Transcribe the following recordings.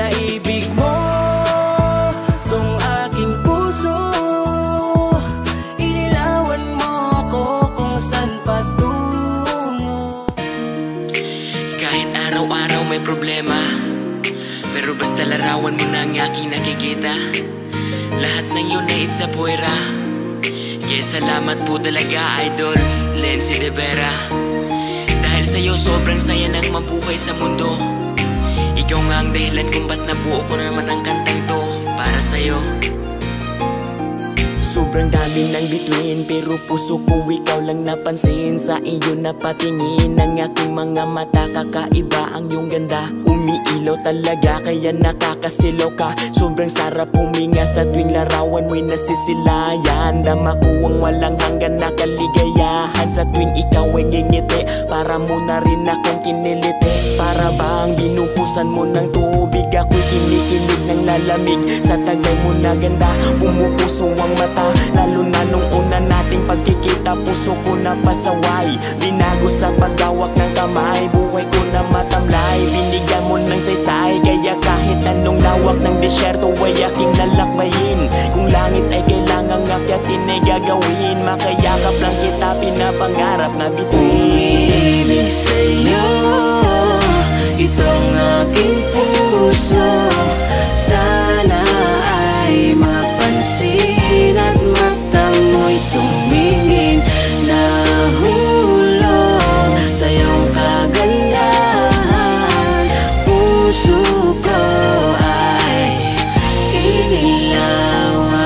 pinaibig mo tong aking puso. Inilawan mo ako kung saan patungo. Kahit araw-araw may problema, pero basta larawan mo na ang aking nakikita. Lahat ng yun ay it's a puwera. Yes, salamat po talaga, Idol Lenzy De Vera. Dahil sa'yo sobrang saya nang mabuhay sa mundo. Ikaw nga ang dahilan kung ba't nabuo ko naman ang kantang to para sa'yo. Sobrang dami ng bituin, pero puso ko ikaw lang napansin. Sa iyo napatingin ng aking mga mata. Kakaiba ang iyong ganda, umiilaw talaga kaya nakakasilaw ka. Sobrang sarap huminga sa tuwing larawan mo'y nasisilayan. Dama ko ang walang hanggan na kaligayahan sa tuwing ikaw ay ngingiti. Para mo na rin akong kiniliti. Para bang binuhusan mo ng tubig, ako'y kinikilig ng lalamig. Sa tagay mo na ganda, pumupuso ang mata. Lalo na nung una nating pagkikita, puso ko na pasaway. Binago sa paghawak ng kamay, buhay ko na matamlay. Binigyan mo ng saysay, kaya kahit anong lawak ng disyerto ay aking lalakbayin. Kung langit ay kailangang akyatin ay gagawin. Makayakap lang kita, pinapangarap na bituin. Ibig sa'yo itong aking puso. Sana ay mapansin at mata mo'y tumingin. Nahulog sa iyong kagandahan. Puso ko ay inilawan.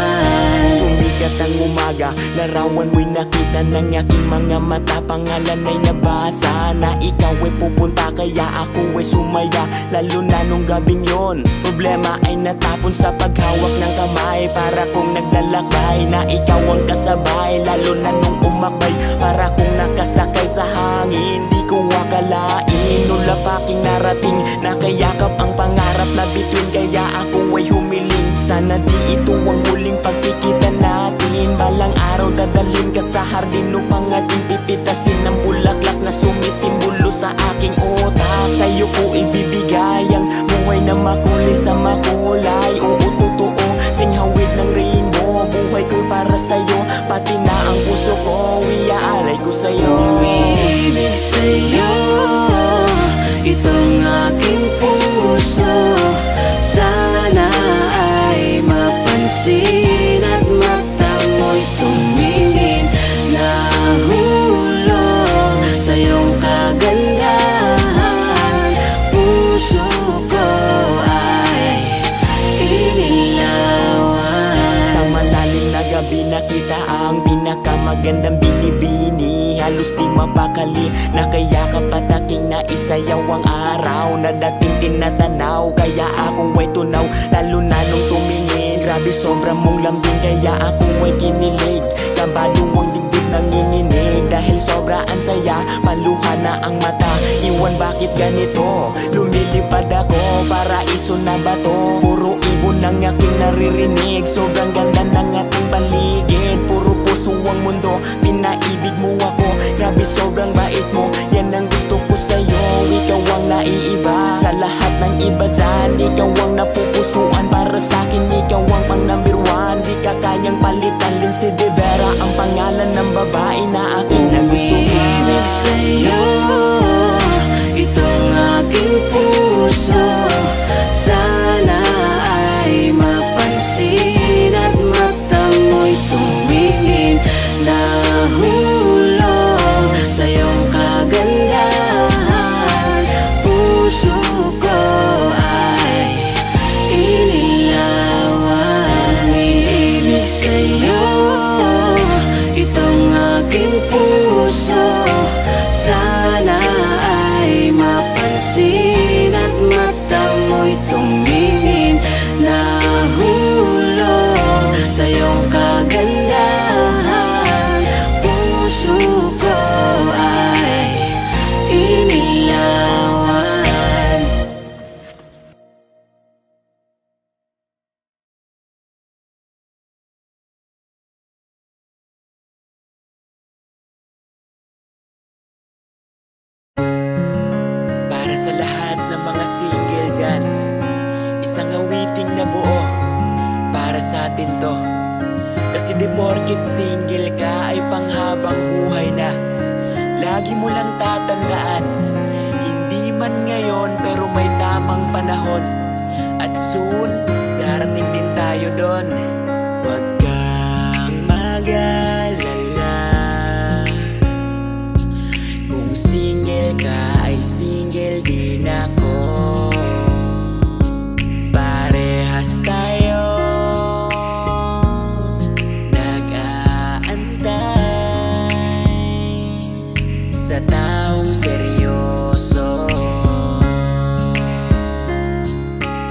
Sumikat ang umaga, larawan mo'y nakita ng aking mga mata. Pangalan ay nabasa na ikaw ay pupunta, kaya ako ay sumaya. Lalo na nung gabing yon, problema ay natapon sa paghawak ng kamay. Para kong naglalakbay na ikaw ang kasabay. Lalo na nung umakbay, para kong nakasakay sa hangin. Di ko akalain, ulap aking narating. Nakayakap ang pangarap na bituin, kaya ako ay humiling. Sana di ito ang huling pagkikita natin. Balang araw dadalhin ka sa hardin upang ating pipitasin ng bulaklak na sumisimbolo sa aking utak. Sa'yo ko ibibigay ang buhay na makulay sa makulay. Oo, totoo, singhawig ng rainbow. Buhay ko'y para sa'yo, pati na ang puso ko iaalay ko sa'yo. Ibig sa'yo itong aking puso. Sana ay mapansin at mata mo'y tumingin. Nahulog sa iyong kagandahan. Puso ko ay inilawan. Sa malalim na gabi nakita ang pinakamagandang binibini. Halos di mapakali, nakayakap at aking naisayaw ang araw na dating tinatanaw. Kaya ako ay tunaw, lalo na nung tumingin. Grabe sobrang mong lambing, kaya ako ay kinilig. Kabado ang dibdib nanginginig. Dahil sobra ang saya, paluha na ang mata. Iwan bakit ganito, lumilipad ako. Paraiso na ba to? Puro ibon ang aking naririnig. Sobrang ganda ng ating paligid. Puro puso ang mundo, pinaibig mo ako. Grabe sobrang bait mo, yan ang gusto ko sa'yo. Ikaw ang naiiba sa lahat ng iba dyan. Ikaw ang napupusuan, para sa'kin ikaw ang pang number one. Di ka kayang palitan, Lenzy De Vera ang pangalan ng babae na aking nagustuhan. Ibig sa'yo itong aking puso. Sana ay mapansin at mata mo'y tumingin. Nahulog sa iyong kagandahan. Puso ko ay inilawan. Ibig sa'yo itong aking puso. Isang awiting na buo para sa atin to. Kasi di porket single ka ay panghabang buhay na. Lagi mo lang tatandaan, hindi man ngayon pero may tamang panahon. At soon, darating din tayo doon. Huwag kang mag-alala, kung single ka ay single din ako. Parehas tayo nag-aantay sa taong seryoso,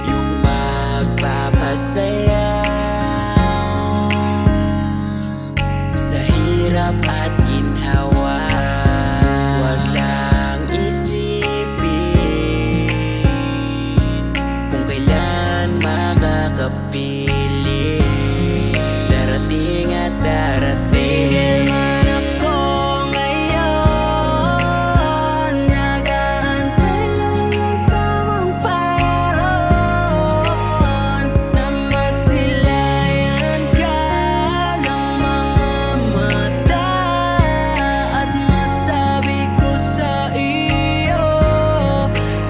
yung magpapasaya sa hirap at ginhawa. Huwag lang isipin kung kailan makakapili. Darating at darating. Single man ako ngayon, nag-aantay lang ng tamang panahon na masilayan ka ng mga mata at masabi ko sa iyo,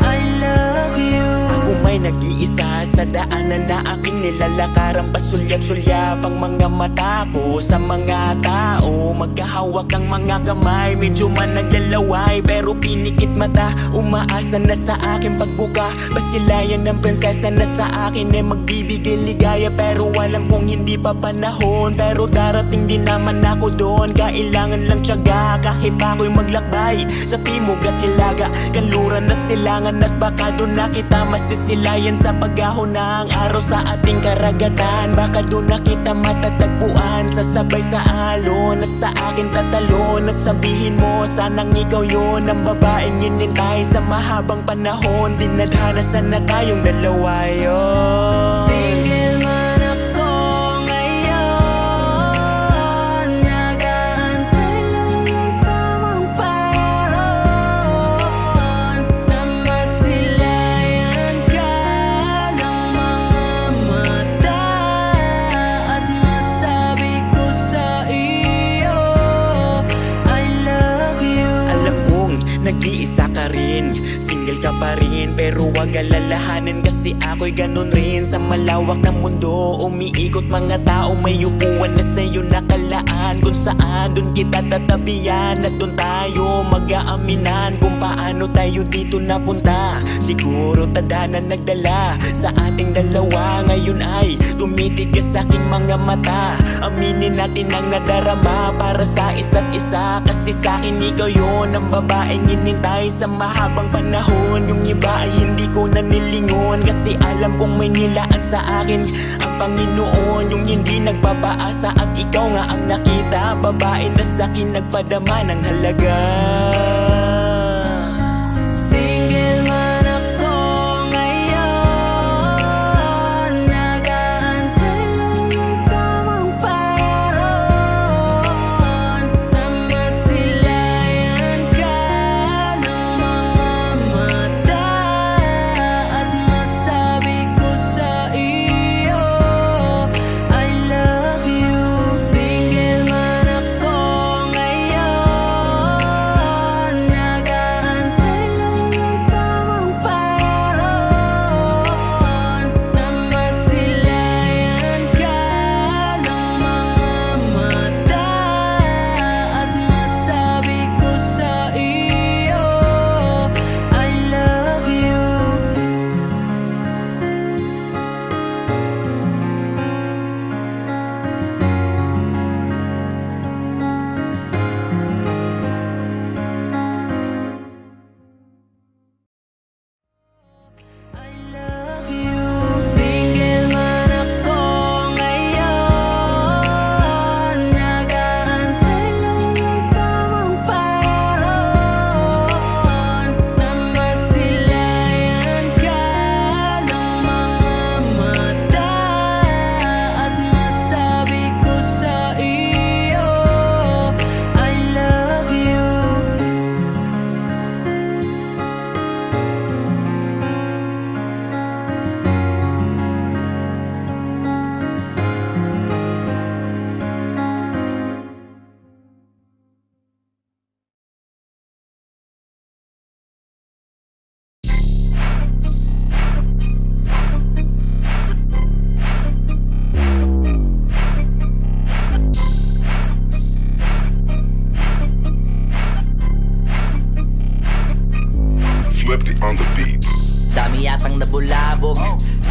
I love you. Ako may nag-iisa sa daanan na aking nilalakaran, pasulyap-sulyap ang mga mata ko sa mga tao. Magkahawak ang mga kamay, medyo man naglalaway pero pinikit mata, umaasa na sa akin pagbuka. Basilayan ng prinsesa na sa akin ay magbibigay ligaya, pero alam kong hindi pa panahon. Pero darating din naman ako doon, kailangan lang tiyaga. Kahit ako'y maglakbay sa timog at hilaga, kanluran at silangan, at baka doon na kita masisilayan sa paghahon ng araw sa ating karagatan. Baka doon na kita matatagpuan, sasabay sa alon at sa akin tatalon. At sabihin mo sanang ikaw yun ang babaeng hinintay sa mahabang panahon. Dinadhana sana tayong dalawa yun. Single man ako ngayon, nag-aantay lang ng tamang panahon na masilayan ka ng mga mata at masabi ko sa iyo, I love you. Alam kong nag-iisa ka rin, single ka pa rin, pero wag alalahanin kasi ako'y ganun rin. Sa malawak na mundo, umiikot mga tao, may upuan na sa'yo nakalaan, kung saan dun kita tatabihan at dun tayo mag-aaminan kung paano tayo dito napunta. Siguro tadhana nagdala sa ating dalawa, ngayon ay tumitigas sa aking mga mata. Aminin natin ang nadarama para sa isa't isa, kasi sa'kin ikaw yun ang babaeng hinintay sa mahabang panahon. Yung iba ay hindi ko na nilingon, kasi alam kong may nilaan sa akin ang Panginoon. Yung hindi nagpapaasa at ikaw nga ang nakita, babae na sa'kin nagpadama ng halaga. Single man ako ngayon, nag-aantay lang ng tamang panahon na masilayan ka ng mga mata at masabi ko sa iyo, I love you. Single man ako ngayon,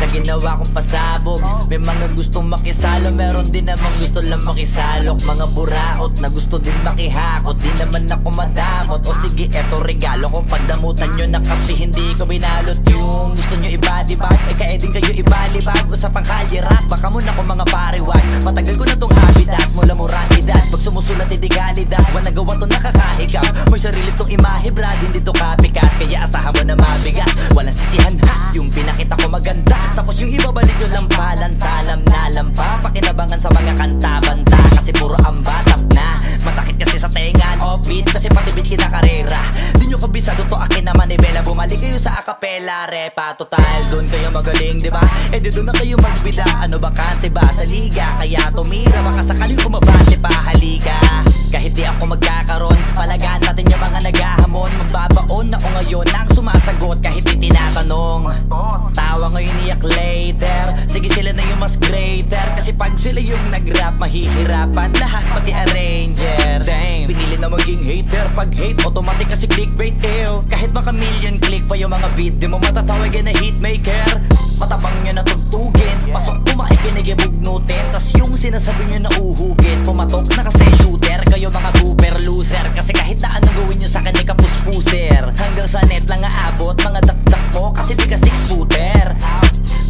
Sa ginawa kong pasabog, may mga gustong makisalo, meron din namang gusto lang makisalok. Mga buraot na gusto din makihakot, di naman ako madamot. O sige, eto regalo ko, pagdamutan nyo na kasi hindi ko binalot. Yung gusto nyo ibadibag, eh kaya din kayo ibalibag. Usapang kalye rap, baka muna ko mga pariwag. Matagal ko na tong habitat, mula murang edad. Pag sumusulat hindi galidad, walang gawa to nakakahigap. May sarili tong imahe brad, hindi to copycat. Kaya asahan mo na mabigat, walang sisihan ha. Yung pinakita ko maganda, tapos yung ibabalik nyo lang palantalam na lampa. Pakinabangan sa mga kanta-banta, kasi puro ambatap na. Masakit kasi sa tenga, offbeat, kasi pati beat kinakarera. Di nyo kabisado to, akin naman Bella. Bumalik kayo sa acapella, repa. Total, dun kayo magaling, diba? Eh di dun na kayo magbida. Ano bakante ba sa liga? Kaya tumira, baka sakaling umabante pa, halika. Kahit di ako magkakaroon, palagaan natin yung mga naghahamon. Magbabaon ako ngayon ang sumasagot kahit di tinatanong. Tawa ngayon iyak later, sige sila na yung mas greater. Kasi pag sila yung nag-rap, mahihirapan lahat pati arranger. Damn, pinili na maging hater. Pag hate, automatic kasi clickbait, ew. Kahit baka million click pa yung mga beat, di mo matatawagin na hitmaker. Matabang nyo na tugtugin, pasok pumakikinig ibugnutin. Tas yung sinasabi nyo na uhugin, pumatok na kasi shooter. Kayo mga super loser, kasi kahit na anong gawin nyo sa akin ay kapuspuser. Hanggang sa net lang aabot, mga dakdak mo kasi di ka 6-footer.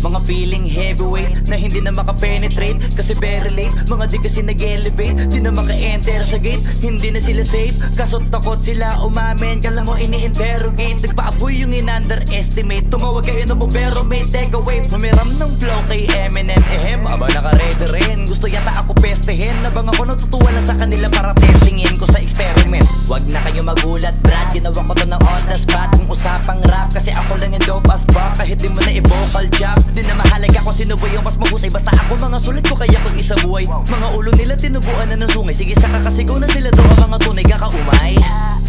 Mga feeling heavyweight na hindi na makapenetrate, kasi very late. Mga di kasi nag-elevate, di na maka-enter sa gate. Hindi na sila safe, kaso takot sila umamin. Kala mo ini-interrogate, nagpaaboy yung in-underestimate. Tumawag kayo na mo pero may take away. Humiram ng flow kay Eminem, ehem. Aba naka-ready rin, gusto yata ako pestehin. Nabang ako natutuwa lang sa kanila para testingin ko sa experiment. Wag na kayo magulat brad, ginawa ko to ng on the spot. Kung usapang rap, kasi ako lang yung dope as fuck. Kahit di mo na i-vocal chop, di na mahalaga kung sino ba yung mas mahusay. Basta ako mga sulit ko kaya pag isa buhay. Mga ulo nila tinubuan na ng sungay, sige saka kasigaw na sila doon ang mga tunay kakaumay.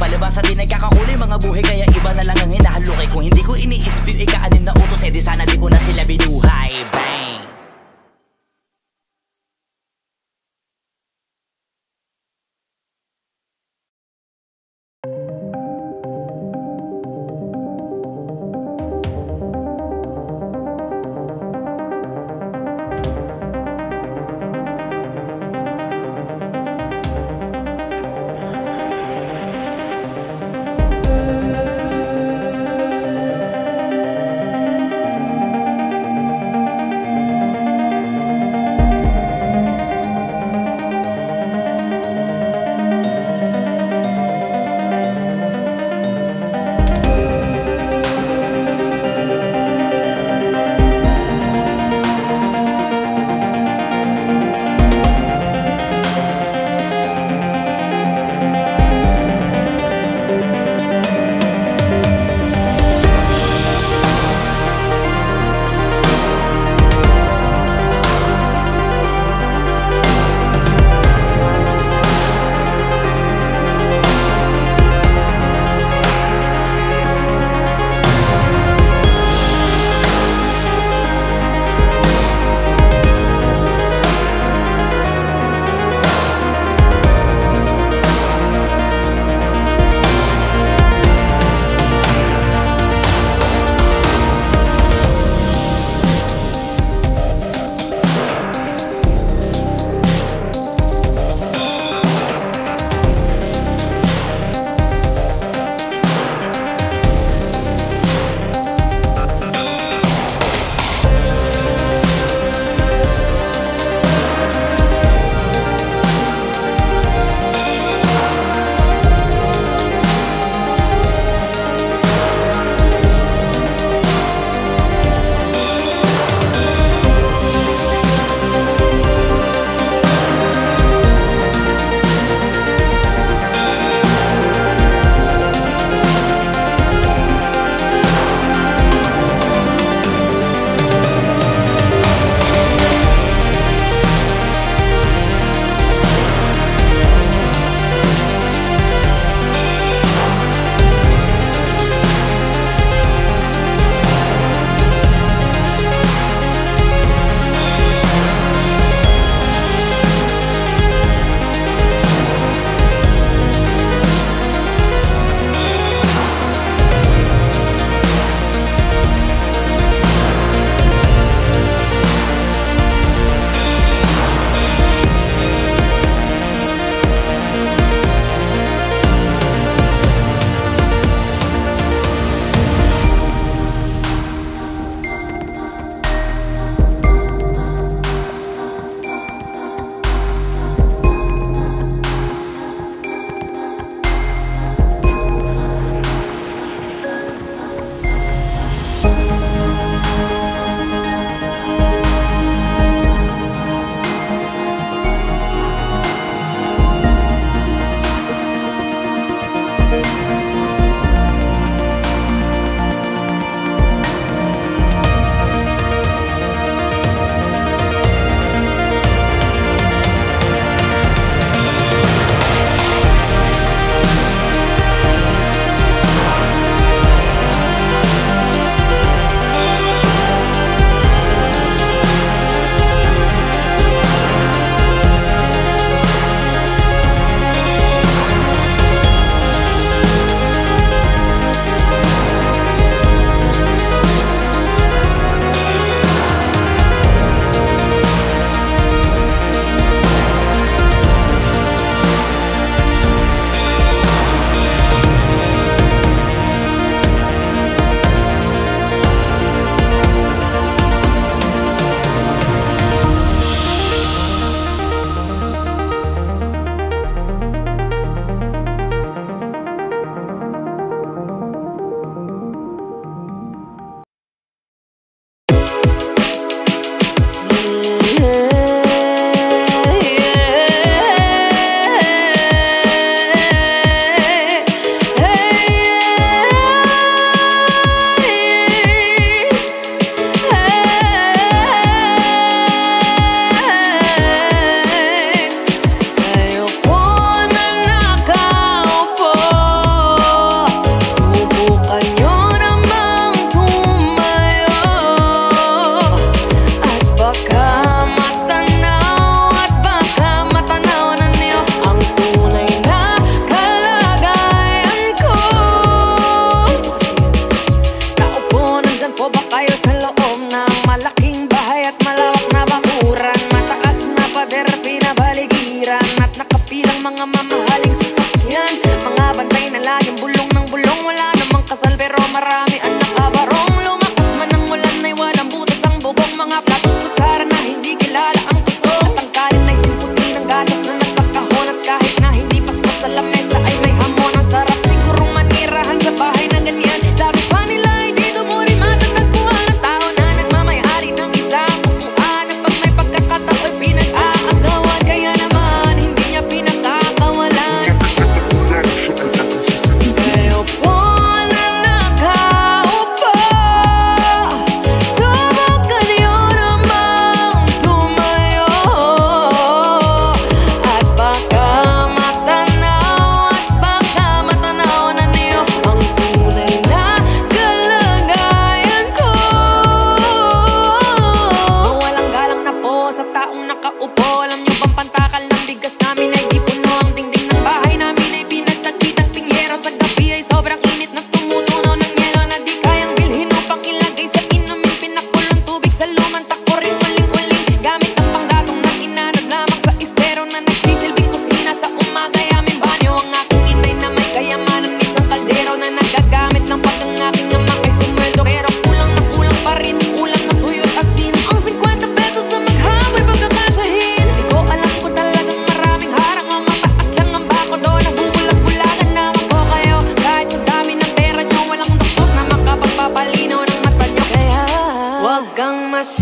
Palibasa di nagkakakulay mga buhay, kaya iba na lang ang hinahalukay. Kung hindi ko iniisip yung ikaanin na utos, eh di sana di ko na sila binuhay. Bang!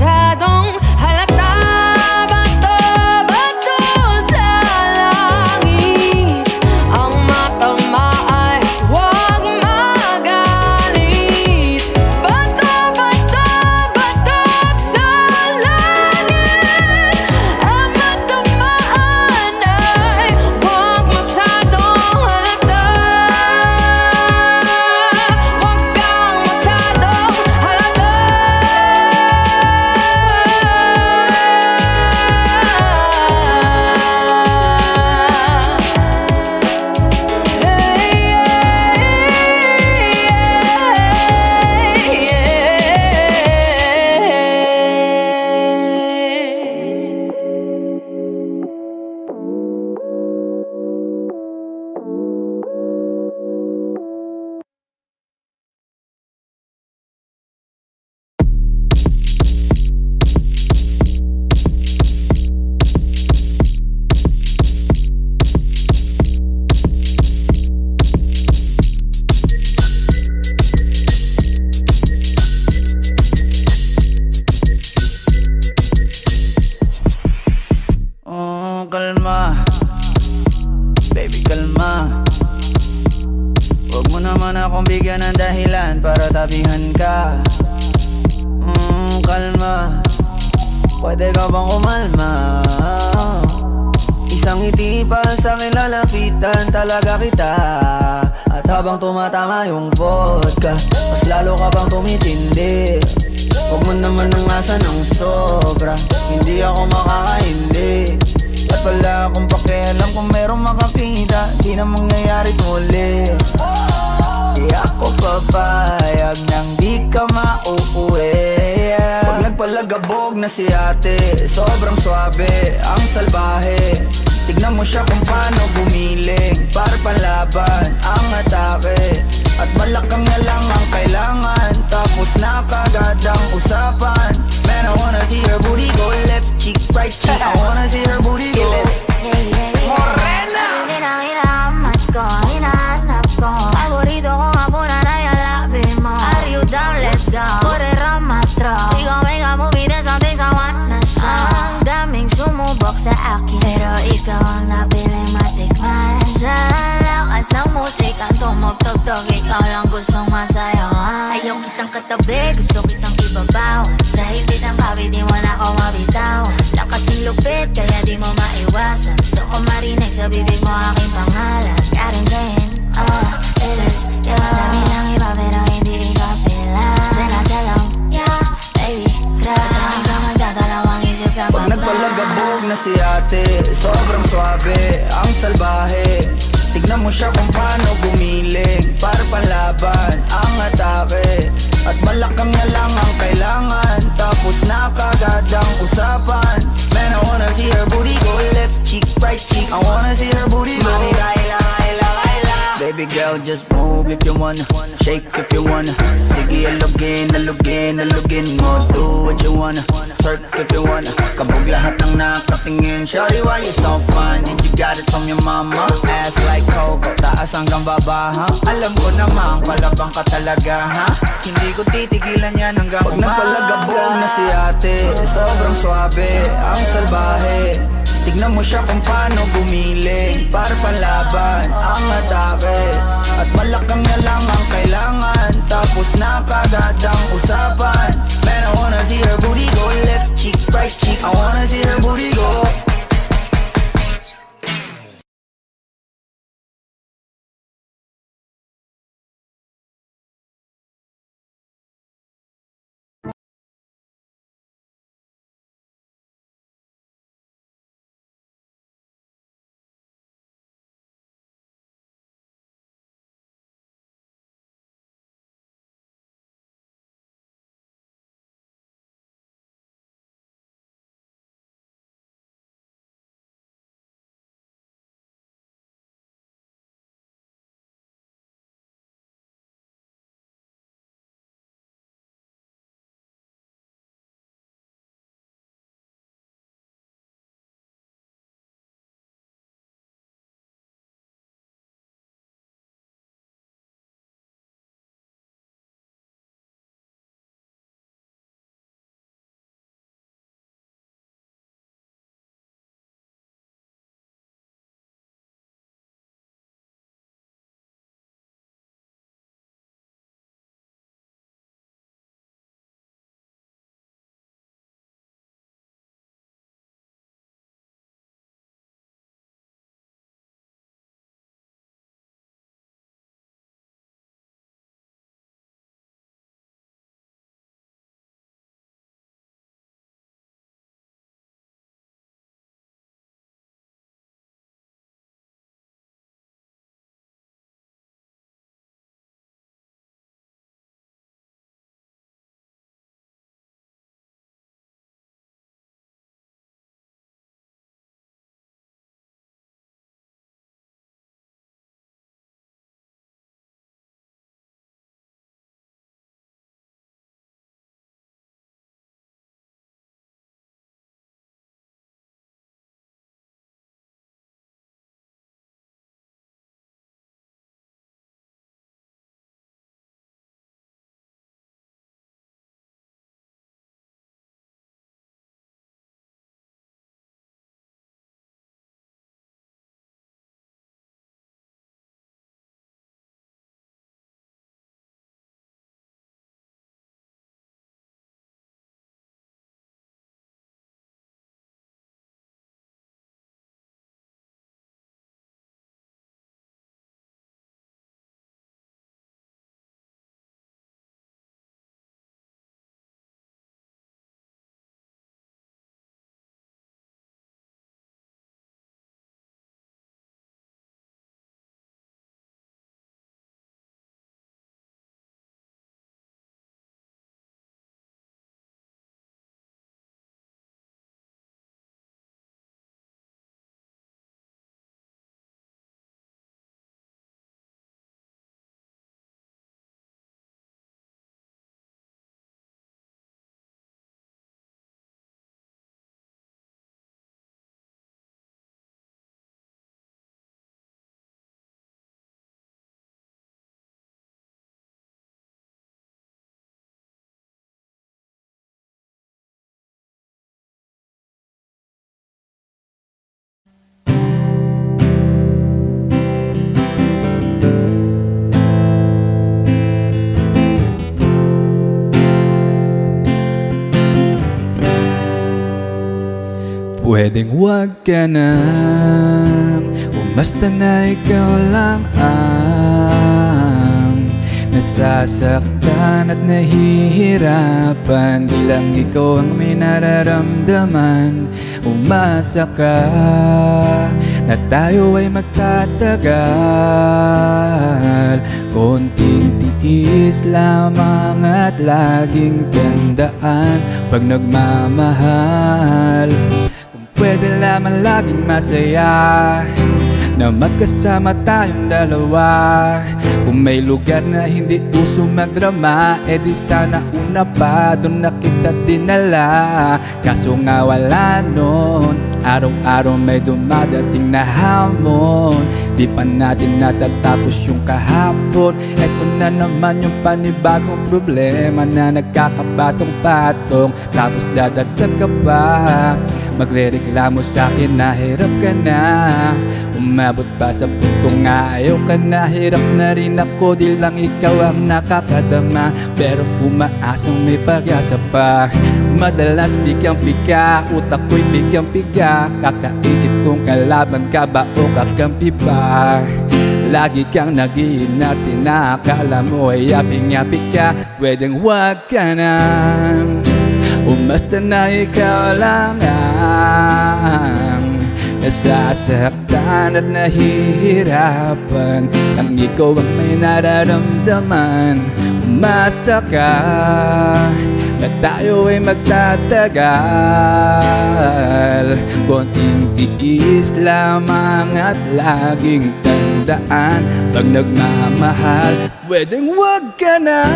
masyadong halata. Bato, bato sa langit. Ang mata mo ay huwag magalit. Bato, bato, bato sa langit. Ang mata mo ay huwag masyadong halata. Huwag kang masyadong halata. Kalma, baby kalma. Huwag mo naman akong bigyan ng dahilan para tabihan ka. Kalma, pwede ka bang kumalma? Isang ngiti pa sa akin lalapitan talaga kita. At habang tumatama yung vodka, mas lalo ka bang tumitindi. Huwag mo naman ang asa ng sobra, hindi ako makakaindi. At wala akong pakialam kung merong makakita, di na mangyayari muli. Di ako papayag nang di ka mauuwi. Pag nagpalagabog na si ate, sobrang swabe, ang salbahe. Tignan mo siya kung paano gumiling, para panlaban ang atake. At malakang na lang ang kailangan, tapos na kagad ang usapan. Man, I wanna see her booty go left cheek, right cheek. I wanna see her booty go Morena! Hinahanap ko, hinahanap ko. Paborito ko nga po na nayalapin mo. Are you down? Let's go. Correra matro. Ikaw ay kamubida something sa wanna show. Ang daming sumubok sa akin, pero ikaw ang napiling matikman. Sa lakas ng musikang tumugtog-tog, ikaw lang gustong masayawan. Ayaw kitang katabi, gusto kitang ibabawan. Sa higit ang kawit, di mo na ako mabitaw. Lakas ng lupit, kaya di mo maiwasan. Gusto ko marinig sa bibig mo aking pangalan. Karen Jane, it is you. Dami ng iba pero hindi ikaw sila. Then I tell them, yeah, baby, crush. Sa akin ka magdadalawang isip ka Pag nagpalagabog na si ate, sobrang swabe, ang salbahe. Tignan mo siya kung paano gumiling, para panlaban ang atake. At malakang na lang ang kailangan, tapos na kagad ang usapan. Man, I wanna see her booty go left cheek, right cheek. I wanna see her booty go Baby girl, just move if you wanna, shake if you wanna. Sige, alugin, alugin, alugin mo. Do what you wanna, twerk if you wanna. Kabog lahat ng nakatingin. Shawty, why you so fine? Did you got it from your mama? Ass like Coco, taas hanggang baba, ha? Alam ko namang palabang ka talaga, ha? Hindi ko titigilan yan hanggang umaga. Pag nagpalagabog na si ate, sobrang swabe, ang salbahe. Tignan mo siya kung paano gumiling, para panlaban ang atake. At malakang na lang ang kailangan, tapos na kagad ang usapan. Man, I wanna see her booty go left cheek, right cheek. I wanna see her booty go Pwedeng wag ka na, kung basta na ikaw lang ang nasasaktan at nahihirapan. Di lang ikaw ang may nararamdaman. Umasa ka na tayo ay magtatagal. Konting tiis lamang at laging tandaan, pag nagmamahal, kung pwede lamang laging masaya na magkasama tayong dalawa. Kung may lugar na hindi uso magdrama, eh di sana una pa doon na kita dinala. Kaso nga wala nun, araw-araw may dumadating na hamon. Di pa natin natatapos yung kahapon. Eto na naman yung panibagong problema na nagkakapatong-patong. Tapos dadagdag ka pa, magrereklamo sa'kin na hirap ka na. Umabot pa sa puntong ayaw ka na. Hirap na rin ako, di lang ikaw ang nakakadama. Pero umaasang may pag-asa pa. Madalas bigyang-biga, utak ko'y bigyang-biga. Kakaisip kung kalaban ka ba o kakampi ba. Lagi kang nag-iinarte na akala mo ay yaping-yapi ka. Pwedeng wag ka na, umasta na ikaw lang ang nasasaktan at nahihirapan. Ang ikaw ang may nararamdaman. Umasa ka na tayo ay magtatagal. Konting tiis lamang at laging tandaan, pag nagmamahal, pwedeng wag ka na,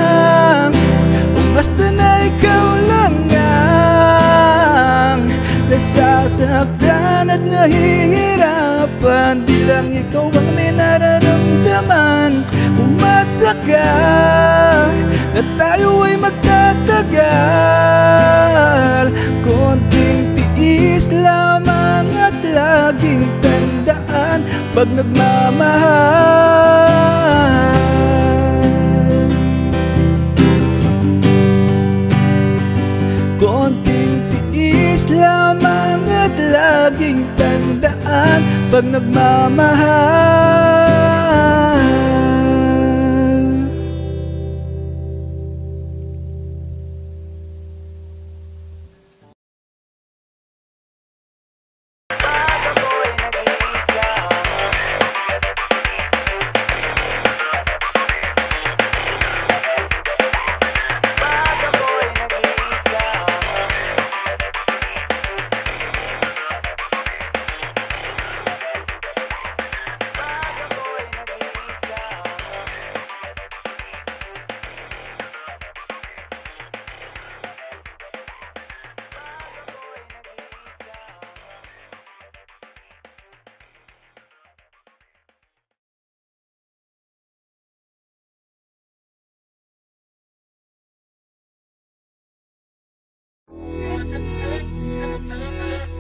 umasta na ikaw lang ang nasasaktan at nahihirapan. Di lang ikaw ang may nararamdaman. Umasa ka na tayo ay magtatagal. Konting tiis lamang at laging tandaan, pag nagmamahal. Konting tiis lamang at laging tandaan, pag nagmamahal.